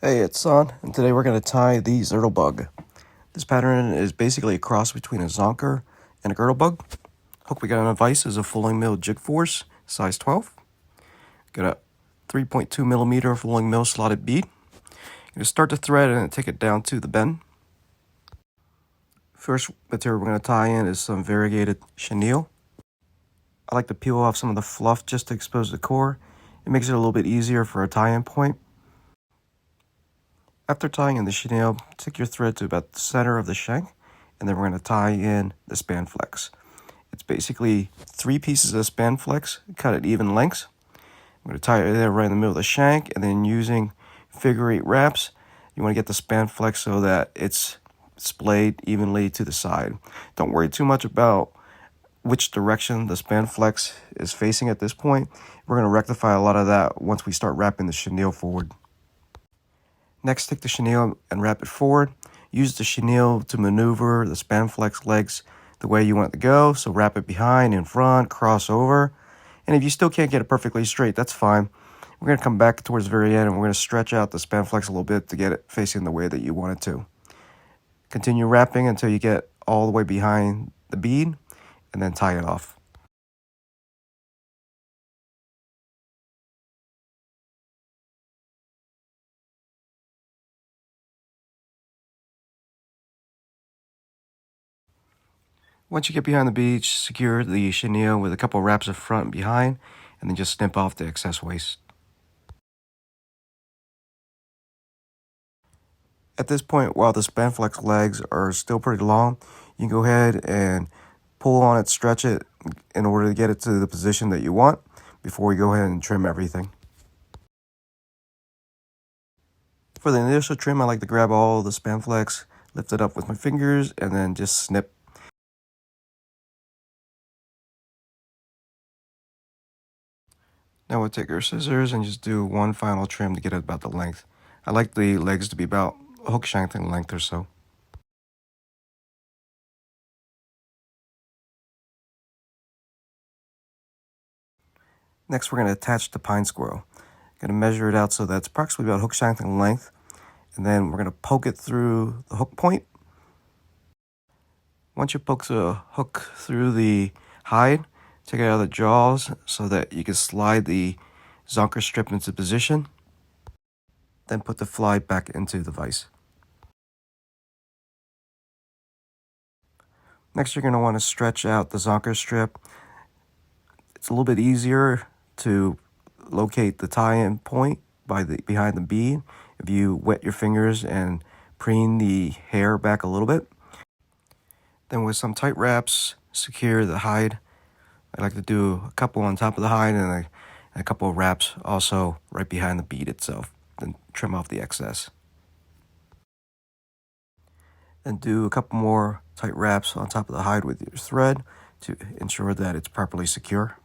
Hey, it's Son, and today we're going to tie the Zirdle Bug. This pattern is basically a cross between a Zonker and a Girdle Bug. Hook we got on a vise is a fulling mill jig force, size 12. Got a 3.2 millimeter fulling mill slotted bead. You're going to start the thread and then take it down to the bend. First material we're going to tie in is some variegated chenille. I like to peel off some of the fluff just to expose the core. It makes it a little bit easier for a tie-in point. After tying in the chenille, take your thread to about the center of the shank, and then we're going to tie in the Spanflex. It's basically 3 pieces of Spanflex, cut at even lengths. I'm going to tie it there right in the middle of the shank, and then using figure 8 wraps, you want to get the Spanflex so that it's splayed evenly to the side. Don't worry too much about which direction the Spanflex is facing at this point. We're going to rectify a lot of that once we start wrapping the chenille forward. Next, take the chenille and wrap it forward. Use the chenille to maneuver the Spanflex legs the way you want it to go. So wrap it behind, in front, cross over. And if you still can't get it perfectly straight, that's fine. We're going to come back towards the very end and we're going to stretch out the Spanflex a little bit to get it facing the way that you want it to. Continue wrapping until you get all the way behind the bead and then tie it off. Once you get behind the bead, secure the chenille with a couple wraps of front and behind, and then just snip off the excess waste. At this point, while the Spanflex legs are still pretty long, you can go ahead and pull on it, stretch it in order to get it to the position that you want before we go ahead and trim everything. For the initial trim, I like to grab all the Spanflex, lift it up with my fingers, and then just snip. Now we'll take our scissors and just do one final trim to get it about the length. I like the legs to be about hook shank length or so. Next, we're going to attach the pine squirrel. Going to measure it out so that's approximately about hook shank length, and then we're going to poke it through the hook point. Once you poke the hook through the hide, take it out of the jaws so that you can slide the zonker strip into position. Then put the fly back into the vise. Next, you're going to want to stretch out the zonker strip. It's a little bit easier to locate the tie-in point behind the bead if you wet your fingers and preen the hair back a little bit. Then with some tight wraps, secure the hide. I like to do a couple on top of the hide and a couple of wraps also right behind the bead itself. Then trim off the excess. Then do a couple more tight wraps on top of the hide with your thread to ensure that it's properly secure.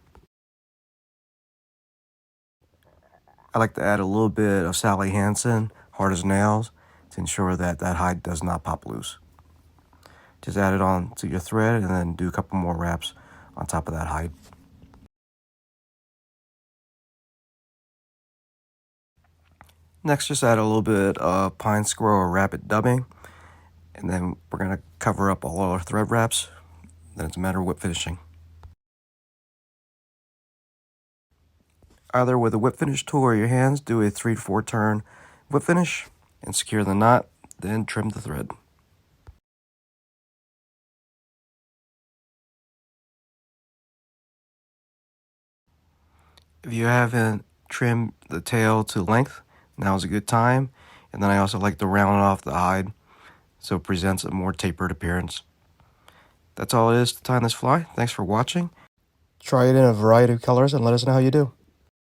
I like to add a little bit of Sally Hansen, hard as nails, to ensure that that hide does not pop loose. Just add it on to your thread and then do a couple more wraps on top of that hide. Next, just add a little bit of pine squirrel or rabbit dubbing, and then we're going to cover up all our thread wraps. Then it's a matter of whip finishing. Either with a whip finish tool or your hands, do a 3 to 4 turn whip finish and secure the knot, then trim the thread. If you haven't trimmed the tail to length, now is a good time. And then I also like to round off the hide so it presents a more tapered appearance. That's all it is to tie this fly. Thanks for watching. Try it in a variety of colors and let us know how you do.